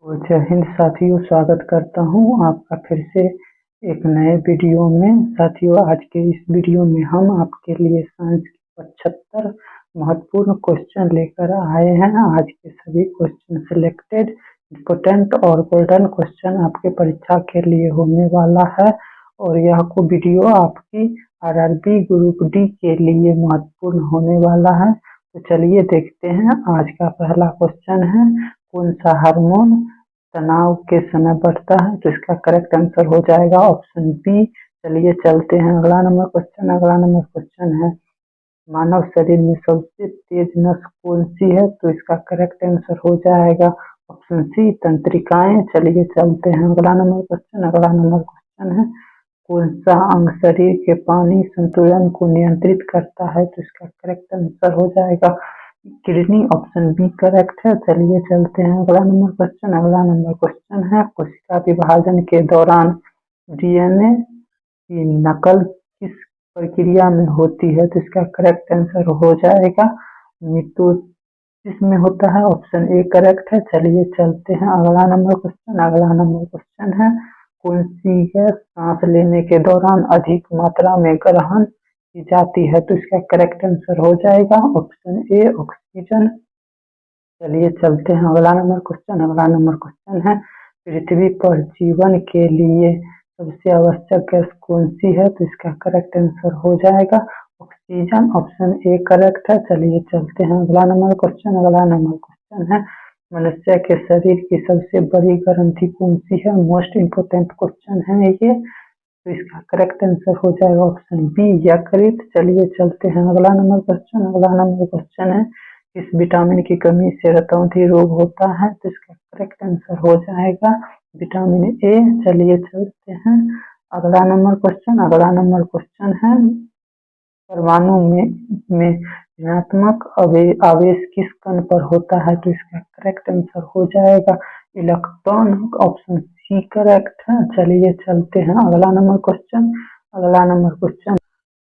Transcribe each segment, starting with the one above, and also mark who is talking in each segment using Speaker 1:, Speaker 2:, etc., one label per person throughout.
Speaker 1: तो जय हिंद साथियों, स्वागत करता हूँ आपका फिर से एक नए वीडियो में। साथियों, आज के इस वीडियो में हम आपके लिए साइंस के 75 महत्वपूर्ण क्वेश्चन लेकर आए हैं। आज के सभी क्वेश्चन सिलेक्टेड, इम्पोर्टेंट और गोल्डन क्वेश्चन आपके परीक्षा के लिए होने वाला है और यह को वीडियो आपकी आरआरबी ग्रुप डी के लिए महत्वपूर्ण होने वाला है। तो चलिए देखते हैं। आज का पहला क्वेश्चन है, कौन सा हार्मोन तनाव के समय बढ़ता है? तो इसका करेक्ट आंसर हो जाएगा ऑप्शन बी। चलिए चलते हैं अगला नंबर क्वेश्चन है, मानव शरीर में सबसे तेज नस कौन सी है? तो इसका करेक्ट आंसर हो जाएगा ऑप्शन सी, तंत्रिकाएं। चलिए चलते हैं अगला नंबर क्वेश्चन है, कौन सा अंग शरीर के पानी संतुलन को नियंत्रित करता है? तो इसका करेक्ट आंसर हो जाएगा किडनी, ऑप्शन बी करेक्ट है। चलिए चलते हैं अगला नंबर क्वेश्चन है, कोशिका विभाजन के दौरान डीएनए की नकल किस प्रक्रिया में होती है? तो इसका करेक्ट आंसर हो जाएगा मिटोसिस में होता है, ऑप्शन ए करेक्ट है। चलिए चलते हैं अगला नंबर क्वेश्चन है, कौन सी गैस सांस लेने के दौरान अधिक मात्रा में ग्रहण की जाती है? तो इसका करेक्ट आंसर हो जाएगा ऑप्शन ए, ऑक्सीजन। चलिए चलते हैं अगला नंबर क्वेश्चन है, पृथ्वी पर जीवन के लिए सबसे आवश्यक गैस कौन सी है? तो इसका करेक्ट आंसर हो जाएगा ऑक्सीजन, ऑप्शन ए करेक्ट है। चलिए चलते हैं अगला नंबर क्वेश्चन है, मनुष्य के शरीर की सबसे बड़ी ग्रंथि कौन सी है? मोस्ट इम्पोर्टेंट क्वेश्चन है ये। तो इसका करेक्ट आंसर हो जाएगा ऑप्शन बी, यकृत। चलिए चलते हैं अगला नंबर क्वेश्चन है, किस विटामिन की कमी से रतौंधी रोग होता है? तो इसका करेक्ट आंसर हो जाएगा विटामिन ए। चलिए चलते हैं अगला नंबर क्वेश्चन है, परमाणु में ऋणात्मक आवेश किस कण पर होता है? तो इसका करेक्ट आंसर हो जाएगा इलेक्ट्रॉन, ऑप्शन सी करेक्ट है। चलिए चलते हैं अगला नंबर क्वेश्चन,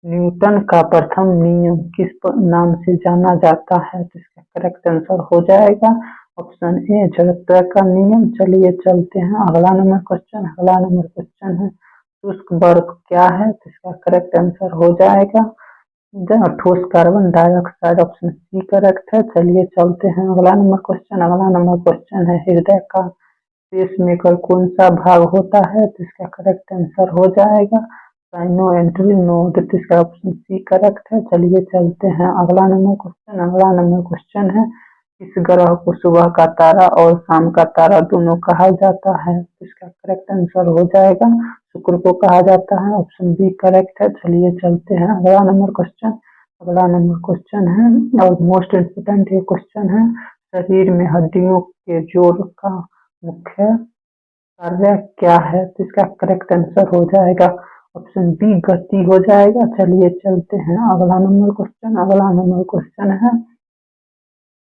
Speaker 1: न्यूटन का प्रथम नियम किस नाम से जाना जाता है? तो इसका करेक्ट आंसर हो जाएगा ऑप्शन ए, जड़त्व का नियम। चलिए चलते हैं अगला नंबर क्वेश्चन है, शुष्क बर्फ क्या है? तो इसका करेक्ट आंसर हो जाएगा ठोस carbon dioxide, option C correct है। चलिए चलते हैं अगला नंबर क्वेश्चन है, हृदय का पेसमेकर कौन सा भाग होता है? तो इसका करेक्ट आंसर हो जाएगा साइनोएंट्री नोड, तो इसका ऑप्शन सी करेक्ट है। चलिए चलते हैं अगला नंबर क्वेश्चन है, इस ग्रह को सुबह का तारा और शाम का तारा दोनों कहा जाता है? तो इसका करेक्ट आंसर हो जाएगा शुक्र को कहा जाता है, ऑप्शन बी करेक्ट है। चलिए चलते हैं अगला नंबर क्वेश्चन है और मोस्ट इम्पोर्टेंट ये क्वेश्चन है, शरीर में हड्डियों के जोड़ का मुख्य कार्य क्या है? तो इसका करेक्ट आंसर हो जाएगा ऑप्शन बी, गति हो जाएगा। चलिए चलते हैं अगला नंबर क्वेश्चन है,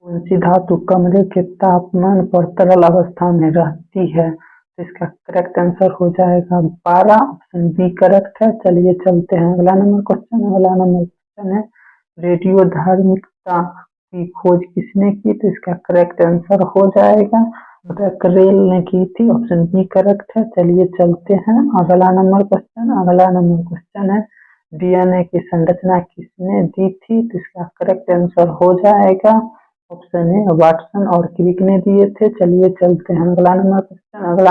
Speaker 1: कौन सी धातु कमरे के तापमान पर तरल अवस्था में रहती है? तो इसका करेक्ट आंसर हो जाएगा 12, ऑप्शन बी करेक्ट है। चलिए चलते हैं अगला नंबर क्वेश्चन है, रेडियो धार्मिकता की खोज किसने की? तो इसका करेक्ट आंसर हो जाएगा बैकरेल ने की थी, ऑप्शन बी करेक्ट है। चलिए चलते हैं अगला नंबर क्वेश्चन है, डीएनए की संरचना किसने दी थी? तो इसका करेक्ट आंसर हो जाएगा ऑप्शन ए, वाटसन और क्रिक ने दिए थे। चलिए चलते हैं अगला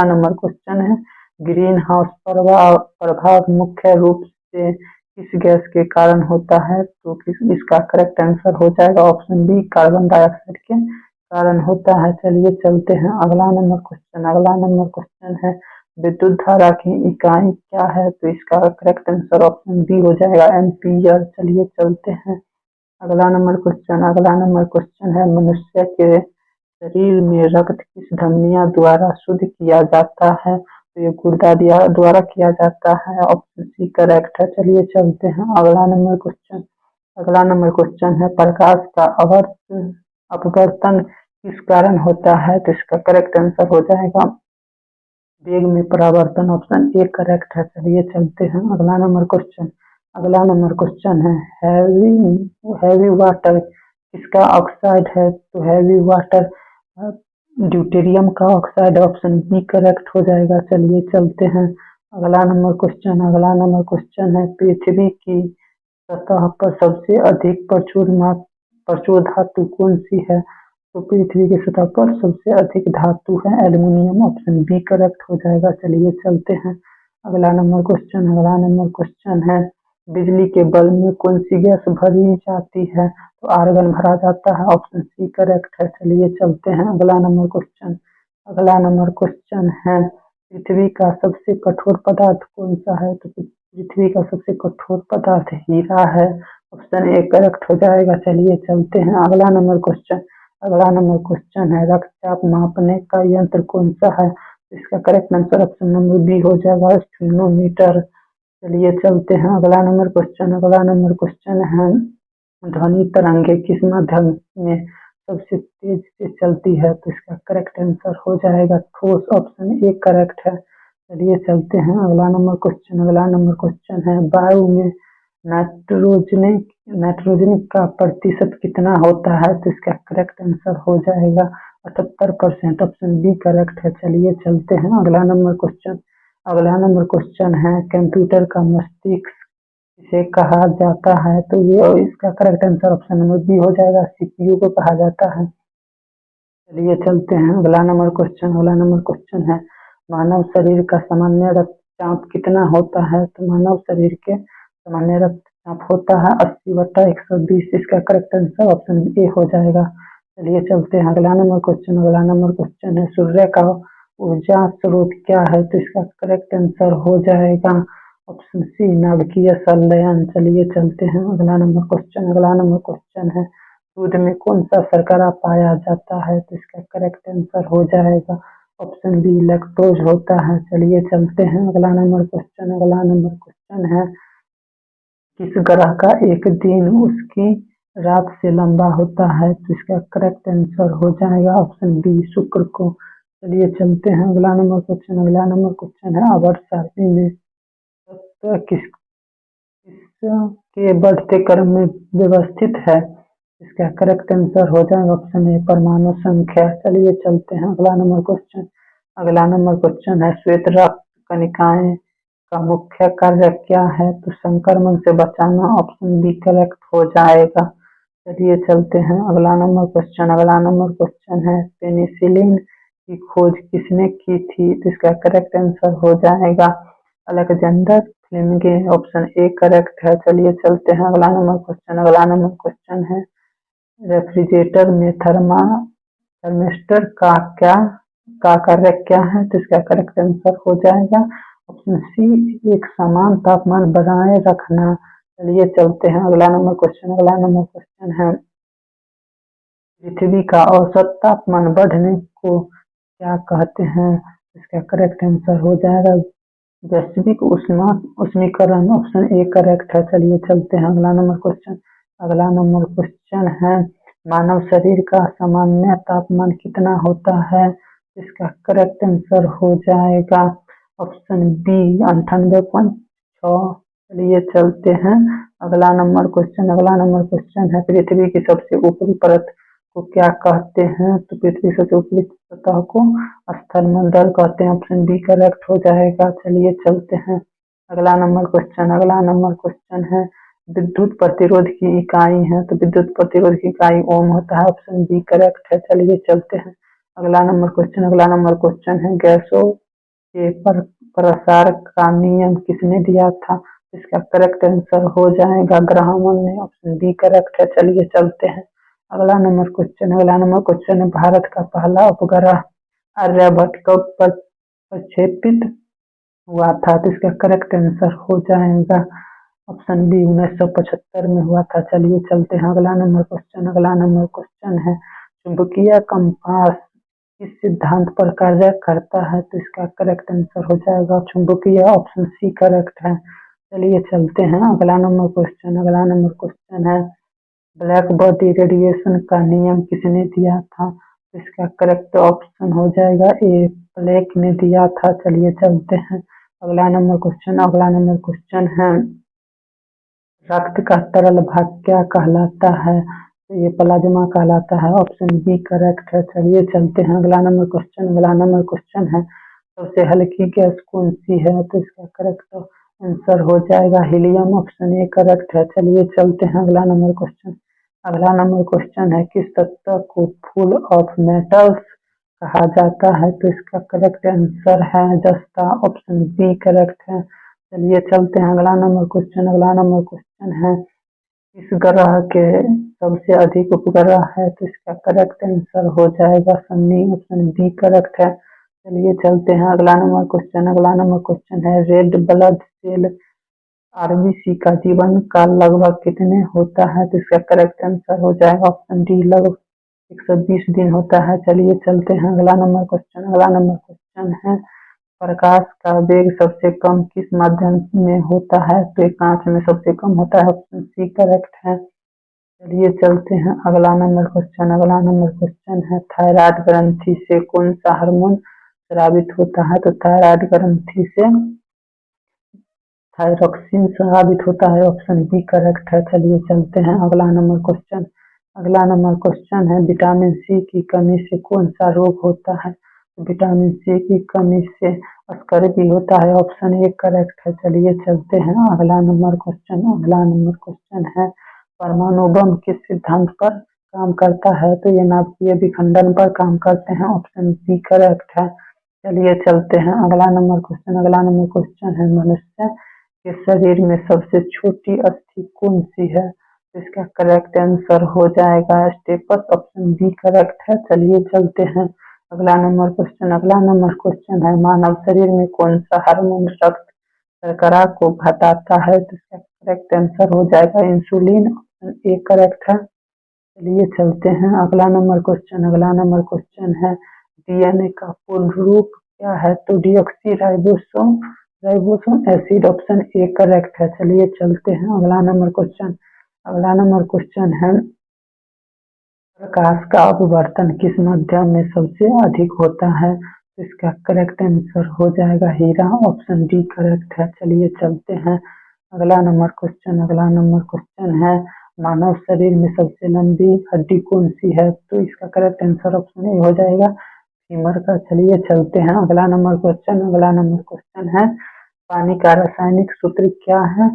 Speaker 1: नंबर क्वेश्चन है, ग्रीन हाउस प्रभाव मुख्य रूप से किस गैस के कारण होता है? तो इसका करेक्ट आंसर हो जाएगा ऑप्शन बी, कार्बन डाइऑक्साइड के कारण होता है। चलिए चलते हैं अगला नंबर क्वेश्चन है, विद्युत धारा की इकाई क्या है? तो इसका करेक्ट आंसर ऑप्शन बी हो जाएगा, एम्पीयर। चलिए चलते हैं अगला नंबर क्वेश्चन है, मनुष्य के शरीर में रक्त किस धमनियों द्वारा शुद्ध किया जाता है? तो ये गुर्दा द्वारा किया जाता है, ऑप्शन सी करेक्ट है। चलिए चलते हैं अगला नंबर क्वेश्चन है, प्रकाश का अपवर्तन किस कारण होता है? तो इसका करेक्ट आंसर हो जाएगा वेग में परावर्तन, ऑप्शन ए करेक्ट है। चलिए चलते हैं अगला नंबर क्वेश्चन है, हैवी वाटर किसका ऑक्साइड है? तो हैवी वाटर ड्यूटेरियम का ऑक्साइड, ऑप्शन बी करेक्ट हो जाएगा। चलिए चलते हैं अगला नंबर क्वेश्चन है, पृथ्वी की सतह पर सबसे अधिक प्रचुर धातु कौन सी है? तो पृथ्वी की सतह पर सबसे अधिक धातु है एल्यूमिनियम, ऑप्शन बी करेक्ट हो जाएगा। चलिए चलते हैं अगला नंबर क्वेश्चन है, बिजली के बल्ब में कौन सी गैस भरी जाती है? तो आर्गन भरा जाता है, ऑप्शन सी करेक्ट है। चलिए चलते हैं अगला नंबर क्वेश्चन है, पृथ्वी का सबसे कठोर पदार्थ कौन सा है? तो पृथ्वी का सबसे कठोर पदार्थ हीरा है, ऑप्शन ए करेक्ट हो जाएगा। चलिए चलते हैं अगला नंबर क्वेश्चन है, रक्तचाप मापने का यंत्र कौन सा है? इसका correct answer option number B हो जाएगा, स्फीनोमीटर। चलिए चलते हैं अगला नंबर क्वेश्चन है, ध्वनि तरंगे किस माध्यम में सबसे तेज से चलती है? तो इसका करेक्ट आंसर हो जाएगा ठोस, ऑप्शन ए करेक्ट है। चलिए चलते हैं अगला नंबर क्वेश्चन है, वायु में नाइट्रोजन का प्रतिशत कितना होता है? तो इसका करेक्ट आंसर हो जाएगा 78%, ऑप्शन बी करेक्ट है। चलिए चलते हैं अगला नंबर क्वेश्चन है, कंप्यूटर का मस्तिष्क इसे कहा जाता है? तो ये इसका correct answer option number B हो जाएगा, सीपीयू को कहा जाता है। चलिए चलते हैं अगला नंबर क्वेश्चन है, मानव शरीर का सामान्य रक्तचाप कितना होता है? तो मानव शरीर के सामान्य रक्तचाप होता है 80/120, इसका करेक्ट आंसर ऑप्शन ए हो जाएगा। चलिए चलते हैं अगला नंबर क्वेश्चन है, सूर्य का ऊर्जा स्रोत क्या है? तो इसका करेक्ट आंसर हो जाएगा ऑप्शन सी नाभिकीय संलयन। चलिए चलते हैं अगला नंबर क्वेश्चन है, दूध में कौन सा शर्करा पाया जाता है? तो इसका करेक्ट आंसर हो जाएगा ऑप्शन बी लैक्टोज होता है। चलिए चलते हैं अगला नंबर क्वेश्चन है, किस ग्रह का एक दिन उसकी रात से लंबा होता है? तो इसका करेक्ट आंसर हो जाएगा ऑप्शन बी शुक्र को। चलिए चलते हैं अगला नंबर क्वेश्चन है, आवर्त सारणी में किसके बढ़ते क्रम में व्यवस्थित है? इसका करेक्ट आंसर हो जाएगा ऑप्शन ए परमाणु संख्या। चलिए चलते हैं अगला नंबर क्वेश्चन है, श्वेत रक्त कणिकाएं का मुख्य कार्य क्या है? तो संक्रमण से बचाना, ऑप्शन बी करेक्ट हो जाएगा। चलिए चलते हैं अगला नंबर क्वेश्चन है, पेनिसिलिन की खोज किसने की थी? तो इसका करेक्ट आंसर हो जाएगा Alexander Fleming, option A correct है। चलिए चलते हैं अगला नंबर क्वेश्चन है, रेफ्रिजरेटर में थर्मिस्टर का कार्य क्या है? तो इसका करेक्ट आंसर हो जाएगा ऑप्शन सी एक समान तापमान बनाए रखना। चलिए चलते हैं अगला नंबर क्वेश्चन है, पृथ्वी का औसत तापमान बढ़ने को क्या कहते हैं? इसका करेक्ट आंसर हो जाएगा वैश्विक उष्मीकरण, ऑप्शन ए करेक्ट है। चलिए चलते हैं अगला नंबर क्वेश्चन है, मानव शरीर का सामान्य तापमान कितना होता है? इसका करेक्ट आंसर हो जाएगा ऑप्शन बी 98.6। चलिए चलते हैं अगला नंबर क्वेश्चन है, पृथ्वी की सबसे ऊपरी परत को क्या कहते हैं? तो पृथ्वी सबसे ऊपरी सतह को स्थलमंडल कहते हैं, ऑप्शन बी करेक्ट हो जाएगा। चलिए चलते हैं अगला नंबर क्वेश्चन है, विद्युत प्रतिरोध की इकाई है? तो विद्युत प्रतिरोध की इकाई ओम होता है, ऑप्शन बी करेक्ट है। चलिए चलते हैं अगला नंबर क्वेश्चन है, गैसों के प्रसार का नियम किसने दिया था? इसका करेक्ट आंसर हो जाएगा ग्राहमन ने, ऑप्शन बी करेक्ट है। चलिए चलते हैं अगला नंबर क्वेश्चन है, भारत का पहला उपग्रह आर्यभट्ट कब प्रक्षेपित हुआ था? तो इसका करेक्ट आंसर हो जाएगा ऑप्शन बी 1975 में हुआ था। चलिए चलते हैं अगला नंबर क्वेश्चन है, चुंबकीय कंपास किस सिद्धांत पर कार्य करता है? तो इसका करेक्ट आंसर हो जाएगा चुंबकीय, ऑप्शन सी करेक्ट है। चलिए चलते हैं अगला नंबर क्वेश्चन है, ब्लैक बॉडी रेडिएशन का नियम किसने दिया था? इसका करेक्ट ऑप्शन हो जाएगा ए प्लैंक ने दिया था। चलिए चलते हैं अगला नंबर क्वेश्चन है, रक्त का तरल भाग क्या कहलाता है? तो ये प्लाज्मा कहलाता है। ऑप्शन बी करेक्ट है। चलिए चलते हैं अगला नंबर क्वेश्चन। अगला नंबर क्वेश्चन है सबसे हल्की गैस कौन सी है, तो इसका करेक्ट आंसर हो जाएगा हीलियम। ऑप्शन ए करेक्ट है। चलिए चलते हैं अगला नंबर क्वेश्चन। अगला नंबर क्वेश्चन है किस तत्व को फुल ऑफ मेटल्स कहा जाता है, तो इसका करेक्ट आंसर है जस्ता। ऑप्शन बी करेक्ट है। चलिए चलते हैं अगला नंबर क्वेश्चन। अगला नंबर क्वेश्चन है इस ग्रह के सबसे अधिक उपग्रह है, तो इसका करेक्ट आंसर हो जाएगा शनि। ऑप्शन बी करेक्ट है। चलिए चलते हैं अगला नंबर क्वेश्चन। अगला नंबर क्वेश्चन है रेड ब्लड सेल आरबीसी का जीवन काल लगभग कितने होता है, तो इसका करेक्ट आंसर हो जाएगा ऑप्शन डी लगभग 120 दिन होता है। चलिए चलते हैं अगला नंबर क्वेश्चन। अगला नंबर क्वेश्चन है प्रकाश का वेग सबसे कम किस माध्यम में होता है, तो ये कांच में सबसे कम होता है। ऑप्शन सी करेक्ट है। चलिए चलते हैं अगला नंबर क्वेश्चन। अगला नंबर क्वेश्चन है थायराइड ग्रंथि से कौन सा हार्मोन स्रावित होता है, तो थायराइड ग्रंथि से थायरॉक्सिन स्रावित होता है। ऑप्शन बी करेक्ट है। चलिए चलते हैं अगला नंबर क्वेश्चन। अगला नंबर क्वेश्चन है विटामिन सी की कमी से कौन सा रोग होता है, तो विटामिन सी की कमी से स्कर्वी होता है। ऑप्शन ए करेक्ट है। चलिए चलते हैं अगला नंबर क्वेश्चन। अगला नंबर क्वेश्चन है परमाणु बम किस सिद्धांत पर काम करता है, तो ये नाभिकीय विखंडन पर काम करते हैं। ऑप्शन बी करेक्ट है। चलिए चलते हैं अगला नंबर क्वेश्चन। अगला नंबर क्वेश्चन है मनुष्य के शरीर में सबसे छोटी अस्थि कौन सी है, तो इसका करेक्ट आंसर हो जाएगा स्टेपस। ऑप्शन बी करेक्ट है। चलिए चलते हैं अगला नंबर क्वेश्चन। अगला नंबर क्वेश्चन है मानव शरीर में कौन सा हार्मोन रक्त शर्करा को घटाता है, तो इसका करेक्ट आंसर हो जाएगा इंसुलिन। ऑप्शन ए करेक्ट है। चलिए चलते हैं अगला नंबर क्वेश्चन। अगला नंबर क्वेश्चन है डीएनए का पूर्ण रूप क्या है, तो deoxy ribosome acid. Option A correct है। चलिए चलते हैं अगला नंबर क्वेश्चन। अगला नंबर क्वेश्चन है प्रकाश का अपवर्तन किस माध्यम में सबसे अधिक होता है, तो इसका करेक्ट आंसर हो जाएगा हीरा। ऑप्शन डी करेक्ट है। चलिए चलते हैं अगला नंबर क्वेश्चन। अगला नंबर क्वेश्चन है मानव शरीर में सबसे लंबी हड्डी कौन सी है, तो इसका करेक्ट आंसर ऑप्शन ए हो जाएगा फीमर का। चलिए चलते हैं अगला नंबर क्वेश्चन। अगला नंबर क्वेश्चन है पानी का रासायनिक सूत्र क्या है,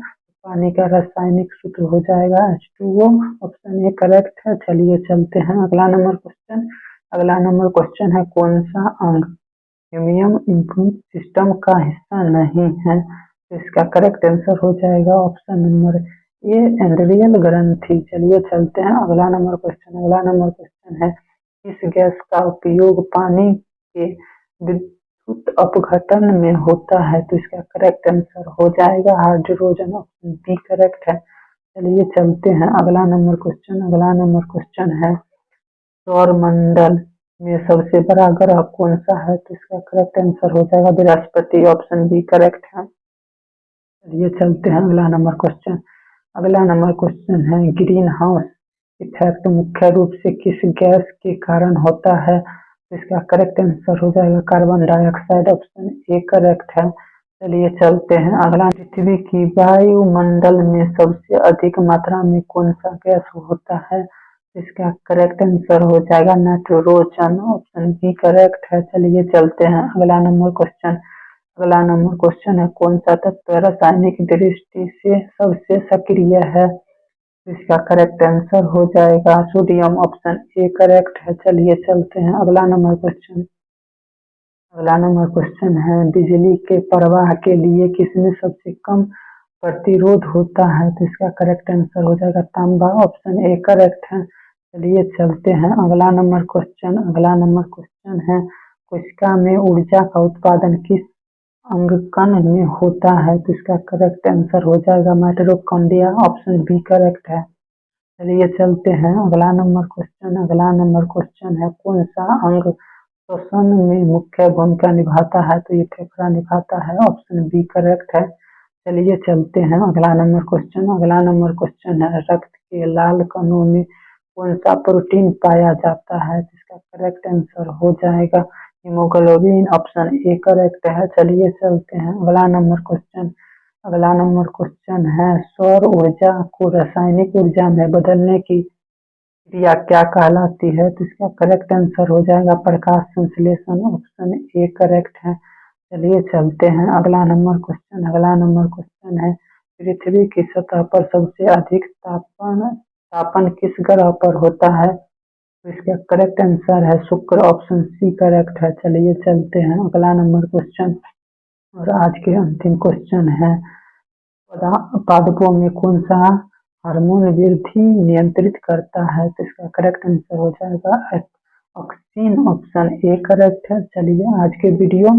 Speaker 1: पानी का रासायनिक सूत्र हो जाएगा H2O। ऑप्शन ए करेक्ट है। चलिए चलते हैं अगला नंबर क्वेश्चन। अगला नंबर क्वेश्चन है कौन सा अंग इम्यून इम्यून सिस्टम का हिस्सा नहीं है, तो इसका करेक्ट आंसर हो जाएगा ऑप्शन नंबर ए एंड्रियल ग्रंथि। चलिए चलते हैं अगला नंबर क्वेश्चन। अगला नंबर क्वेश्चन है इस गैस का उपयोग पानी के विद्युत अपघटन में होता है, तो इसका करेक्ट आंसर हो जाएगा हाइड्रोजन। ऑप्शन बी करेक्ट है। चलिए चलते हैं अगला नंबर क्वेश्चन। अगला नंबर क्वेश्चन है सौर मंडल में सबसे बड़ा ग्रह कौन सा है, तो इसका करेक्ट आंसर हो जाएगा बृहस्पति। ऑप्शन बी करेक्ट है। चलिए चलते हैं अगला नंबर क्वेश्चन। अगला नंबर क्वेश्चन है ग्रीन हाउस इफेक्ट मुख्य रूप से किस गैस के कारण होता है, तो इसका करेक्ट आंसर हो जाएगा carbon dioxide. Option A correct है। चलिए चलते हैं अगला पृथ्वी की वायुमंडल में सबसे अधिक मात्रा में कौन सा गैस होता है, इसका करेक्ट आंसर हो जाएगा नाइट्रोजन। ऑप्शन बी करेक्ट है। चलिए चलते हैं अगला नंबर क्वेश्चन। अगला नंबर क्वेश्चन है कौन सा तत्व रासायनिक दृष्टि से सबसे सक्रिय है, इसका करेक्ट आंसर हो जाएगा सोडियम। ऑप्शन ए करेक्ट है। चलिए चलते हैं अगला नंबर क्वेश्चन। अगला नंबर क्वेश्चन है बिजली के प्रवाह के लिए किसमें सबसे कम प्रतिरोध होता है, तो इसका करेक्ट आंसर हो जाएगा तांबा। ऑप्शन ए करेक्ट है। चलिए चलते हैं अगला नंबर क्वेश्चन। अगला नंबर क्वेश्चन है कोशिका में ऊर्जा का उत्पादन किस अंगकण में होता है, तो इसका करेक्ट आंसर हो जाएगा माइटोकॉन्ड्रिया। ऑप्शन बी करेक्ट है। चलिए चलते हैं अगला नंबर क्वेश्चन। अगला नंबर क्वेश्चन है कौन सा अंग श्वसन में मुख्य भूमिका निभाता है, तो ये फेफड़ा निभाता है। ऑप्शन बी करेक्ट है। चलिए चलते हैं अगला नंबर क्वेश्चन। अगला नंबर क्वेश्चन है रक्त के लाल कणों में कौन सा प्रोटीन पाया जाता है, जिसका करेक्ट आंसर हो जाएगा हीमोग्लोबिन। ऑप्शन ए करेक्ट है। चलिए चलते हैं अगला नंबर क्वेश्चन। अगला नंबर क्वेश्चन है सौर ऊर्जा को रासायनिक ऊर्जा में बदलने की क्रिया क्या कहलाती है? तो इसका करेक्ट आंसर हो जाएगा प्रकाश संश्लेषण। ऑप्शन ए करेक्ट है। चलिए चलते हैं अगला नंबर क्वेश्चन। अगला नंबर क्वेश्चन है, पृथ्वी की सतह पर सबसे अधिक तापन तापन किस ग्रह पर होता है? तो इसका करेक्ट आंसर है शुक्र। ऑप्शन सी करेक्ट है। चलिए चलते हैं अगला नंबर क्वेश्चन। और आज के अंतिम क्वेश्चन है, पादपों में कौन सा हार्मोन वृद्धि नियंत्रित करता है? तो इसका करेक्ट आंसर हो जाएगा ऑक्सीन। ऑप्शन ए करेक्ट है। चलिए आज के वीडियो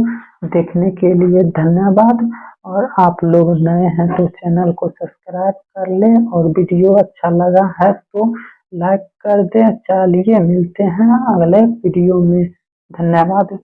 Speaker 1: देखने के लिए धन्यवाद। और आप लोग नए हैं तो चैनल को सब्सक्राइब कर लें, और वीडियो अच्छा लगा है तो लाइक कर दें। चलिए मिलते हैं अगले वीडियो में। धन्यवाद।